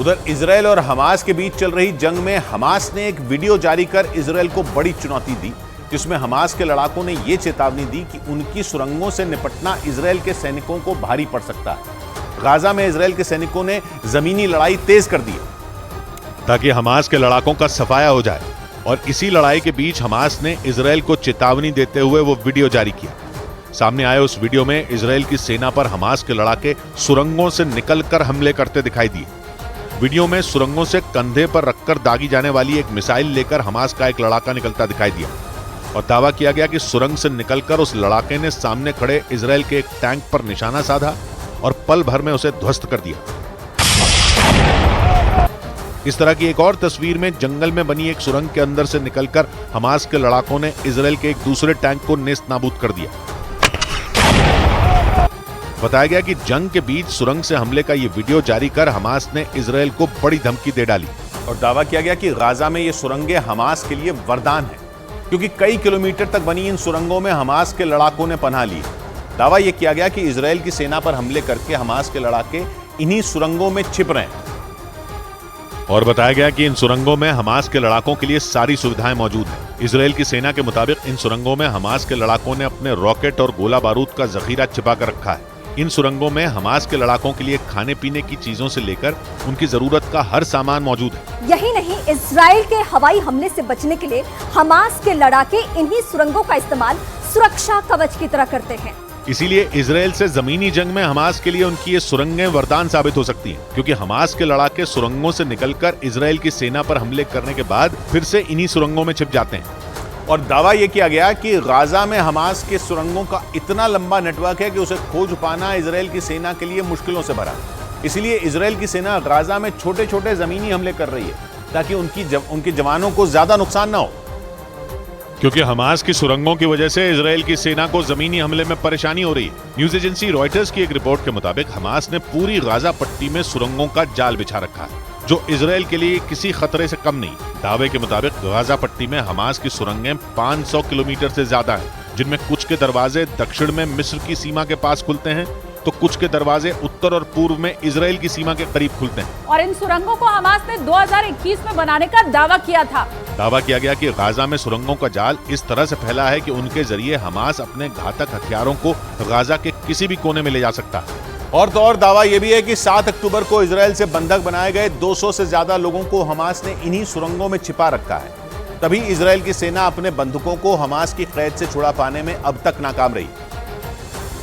उधर इजरायल और हमास के बीच चल रही जंग में हमास ने एक वीडियो जारी कर इजरायल को बड़ी चुनौती दी, जिसमें हमास के लड़ाकों ने यह चेतावनी दी कि उनकी सुरंगों से निपटना इजरायल के सैनिकों को भारी पड़ सकता है। गाजा में इजरायल के सैनिकों ने जमीनी लड़ाई तेज कर दी ताकि हमास के लड़ाकों का सफाया हो जाए, और इसी लड़ाई के बीच हमास ने इजरायल को चेतावनी देते हुए वो वीडियो जारी किया। सामने आए उस वीडियो में इजरायल की सेना पर हमास के लड़ाके सुरंगों से निकलकर हमले करते दिखाई दिए। वीडियो में सुरंगों से कंधे पर रखकर दागी जाने वाली एक मिसाइल लेकर हमास का एक लड़ाका निकलता दिखाई दिया, और दावा किया गया कि सुरंग से निकलकर उस लड़ाके ने सामने खड़े इजरायल के एक टैंक पर निशाना साधा और पल भर में उसे ध्वस्त कर दिया। इस तरह की एक और तस्वीर में जंगल में बनी एक सुरंग के अंदर से निकलकर हमास के लड़ाकों ने इजरायल के एक दूसरे टैंक को नेस्त नाबूद कर दिया। बताया गया कि जंग के बीच सुरंग से हमले का ये वीडियो जारी कर हमास ने इजरायल को बड़ी धमकी दे डाली, और दावा किया गया कि गाजा में ये सुरंगें हमास के लिए वरदान है, क्योंकि कई किलोमीटर तक बनी इन सुरंगों में हमास के लड़ाकों ने पनाह ली। दावा यह किया गया कि इजरायल की सेना पर हमले करके हमास के लड़ाके इन्हीं सुरंगों में छिप रहे हैं। और बताया गया कि इन सुरंगों में हमास के लड़ाकों के लिए सारी सुविधाएं मौजूद हैं। इजरायल की सेना के मुताबिक इन सुरंगों में हमास के लड़ाकों ने अपने रॉकेट और गोला बारूद का जखीरा छिपा कर रखा है। इन सुरंगों में हमास के लड़ाकों के लिए खाने पीने की चीजों से लेकर उनकी जरूरत का हर सामान मौजूद है। यही नहीं, इजराइल के हवाई हमले से बचने के लिए हमास के लड़ाके इन्हीं सुरंगों का इस्तेमाल सुरक्षा कवच की तरह करते हैं। इसीलिए इजरायल से जमीनी जंग में हमास के लिए उनकी ये सुरंगें वरदान साबित हो सकती हैं, क्योंकि हमास के लड़ाके सुरंगों से निकलकर इजरायल की सेना पर हमले करने के बाद फिर से इन्हीं सुरंगों में छिप जाते हैं। और दावा यह किया गया कि गाजा में हमास के सुरंगों का इतना लंबा नेटवर्क है कि उसे खोज पाना इजरायल की सेना के लिए मुश्किलों से भरा। इसलिए इजरायल की सेना गाजा में छोटे छोटे जमीनी हमले कर रही है, ताकि उनके जवानों को ज्यादा नुकसान ना हो। क्योंकि हमास की सुरंगों की वजह से इजरायल की सेना को जमीनी हमले में परेशानी हो रही है। न्यूज एजेंसी रॉयटर्स की एक रिपोर्ट के मुताबिक हमास ने पूरी गाजा पट्टी में सुरंगों का जाल बिछा रखा है, जो इजरायल के लिए किसी खतरे से कम नहीं। दावे के मुताबिक गाजा पट्टी में हमास की सुरंगें 500 किलोमीटर से ज्यादा हैं, जिनमें कुछ के दरवाजे दक्षिण में मिस्र की सीमा के पास खुलते हैं, तो कुछ के दरवाजे उत्तर और पूर्व में इजरायल की सीमा के करीब खुलते हैं। और इन सुरंगों को हमास ने 2021 में बनाने का दावा किया था। दावा किया गया कि गाजा में सुरंगों का जाल इस तरह से फैला है कि उनके जरिए हमास अपने घातक हथियारों को गाजा के किसी भी कोने में ले जा सकता है। और तो और दावा यह भी है कि 7 अक्टूबर को इजरायल से बंधक बनाए गए 200 से ज्यादा लोगों को हमास ने इन्हीं सुरंगों में छिपा रखा है। तभी इजरायल की सेना अपने बंधुकों को हमास की कैद से छुड़ा पाने में अब तक नाकाम रही,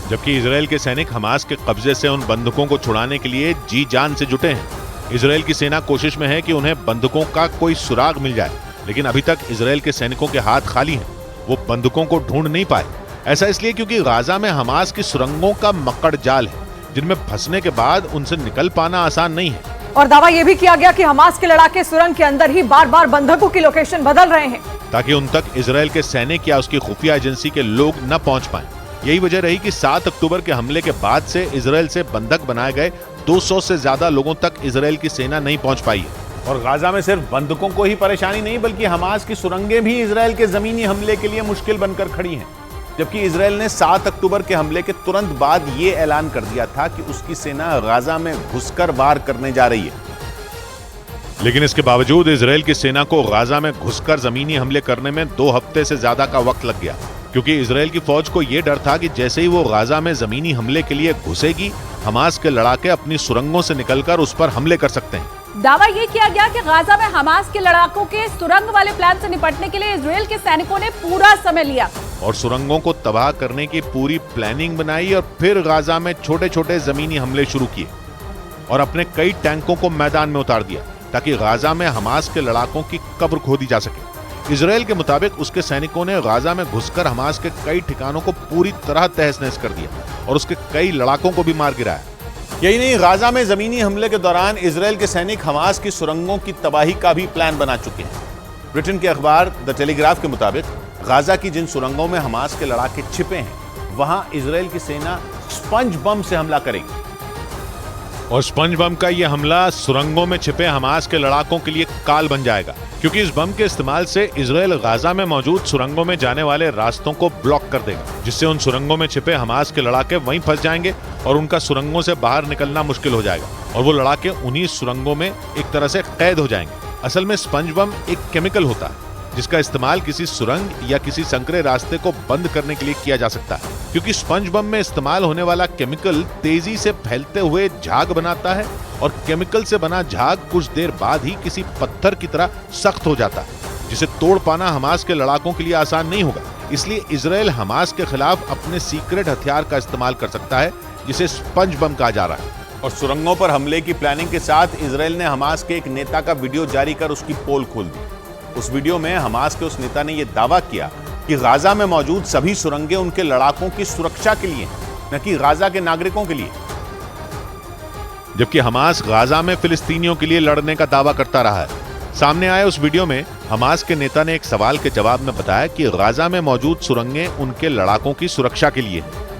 जबकि इजरायल के सैनिक हमास के कब्जे से उन बंधुकों को छुड़ाने के लिए जी जान से जुटे हैं। इजरायल की सेना कोशिश में है कि उन्हें बंधुकों का कोई सुराग मिल जाए, लेकिन अभी तक इजरायल के सैनिकों के हाथ खाली हैं। वो बंधुकों को ढूंढ नहीं पाए। ऐसा इसलिए क्योंकि गाजा में हमास की सुरंगों का मकड़ जाल है, जिनमें फंसने के बाद उनसे निकल पाना आसान नहीं है। और दावा यह भी किया गया कि हमास के लड़ाके सुरंग के अंदर ही बार बार बंधकों की लोकेशन बदल रहे हैं, ताकि उन तक इजरायल के सैनिक या उसकी खुफिया एजेंसी के लोग न पहुंच पाएं। यही वजह रही कि 7 अक्टूबर के हमले के बाद से इजरायल से बंधक बनाए गए 200 से ज्यादा लोगों तक इजरायल की सेना नहीं पहुंच पाई है। और गाजा में सिर्फ बंधकों को ही परेशानी नहीं, बल्कि हमास की सुरंगें भी इजरायल के जमीनी हमले के लिए मुश्किल बनकर खड़ी हैं। जबकि इजरायल ने 7 अक्टूबर के हमले के तुरंत बाद ये ऐलान कर दिया था कि उसकी सेना गाजा में घुसकर वार करने जा रही है। लेकिन इसके बावजूद इजरायल की सेना को गाजा में घुसकर जमीनी हमले करने में 2 हफ्ते से ज्यादा का वक्त लग गया, क्योंकि इजरायल की फौज को यह डर था कि जैसे ही वो गाजा में जमीनी हमले के लिए घुसेगी, हमास के लड़ाके अपनी सुरंगों से निकलकर उस पर हमले कर सकते हैं। दावा ये किया गया कि गाजा में हमास के लड़ाकों के सुरंग वाले प्लान से निपटने के लिए इजरायल के सैनिकों ने पूरा समय लिया और सुरंगों को तबाह करने की पूरी प्लानिंग बनाई, और फिर गाजा में छोटे छोटे जमीनी हमले शुरू किए और अपने कई टैंकों को मैदान में उतार दिया, ताकि गाजा में हमास के लड़ाकों की कब्र खोदी जा सके। इजरायल के मुताबिक उसके सैनिकों ने गाजा में घुसकर हमास के कई ठिकानों को पूरी तरह तहस नहस कर दिया और उसके कई लड़ाकों को भी मार गिराया। यही नहीं, गाजा में जमीनी हमले के दौरान इजरायल के सैनिक हमास की सुरंगों की तबाही का भी प्लान बना चुके हैं। ब्रिटेन के अखबार द टेलीग्राफ के मुताबिक गाजा की जिन सुरंगों में हमास के लड़ाके छिपे हैं, वहां इजरायल की सेना स्पंज बम से हमला करेगी। और स्पंज बम का यह हमला सुरंगों में छिपे हमास के लड़ाकों के लिए काल बन जाएगा, क्योंकि इस बम के इस्तेमाल से इजराइल गाजा में मौजूद सुरंगों में जाने वाले रास्तों को ब्लॉक कर देगा, जिससे उन सुरंगों में छिपे हमास के लड़ाके वहीं फंस जाएंगे और उनका सुरंगों से बाहर निकलना मुश्किल हो जाएगा और वो लड़ाके उन्हीं सुरंगों में एक तरह से कैद हो जाएंगे। असल में स्पंज बम एक केमिकल होता है जिसका इस्तेमाल किसी सुरंग या किसी संकरे रास्ते को बंद करने के लिए किया जा सकता है, क्योंकि स्पंज बम में इस्तेमाल होने वाला केमिकल तेजी से फैलते हुए झाग बनाता है और केमिकल से बना झाग कुछ देर बाद ही किसी पत्थर की तरह सख्त हो जाता है, जिसे तोड़ पाना हमास के लड़ाकों के लिए आसान नहीं होगा। इसलिए इजराइल हमास के खिलाफ अपने सीक्रेट हथियार का इस्तेमाल कर सकता है, जिसे स्पंज बम कहा जा रहा है। और सुरंगों पर हमले की प्लानिंग के साथ इजराइल ने हमास के एक नेता का वीडियो जारी कर उसकी पोल खोल दी। उस वीडियो में हमास के उस नेता ने यह दावा किया कि गाजा में मौजूद सभी सुरंगें उनके लड़ाकों की सुरक्षा के लिए, न कि गाजा के नागरिकों के लिए। जबकि हमास गाजा में फिलिस्तीनियों के लिए लड़ने का दावा करता रहा है। सामने आए उस वीडियो में हमास के नेता ने एक सवाल के जवाब में बताया कि गाजा में मौजूद सुरंगें उनके लड़ाकों की सुरक्षा के लिए हैं।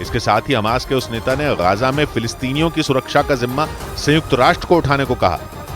इसके साथ ही हमास के उस नेता ने गाजा में फिलिस्तीनियों की सुरक्षा का जिम्मा संयुक्त राष्ट्र को उठाने को कहा।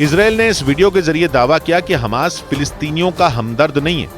इजराइल ने इस वीडियो के जरिए दावा किया कि हमास फिलिस्तीनियों का हमदर्द नहीं है,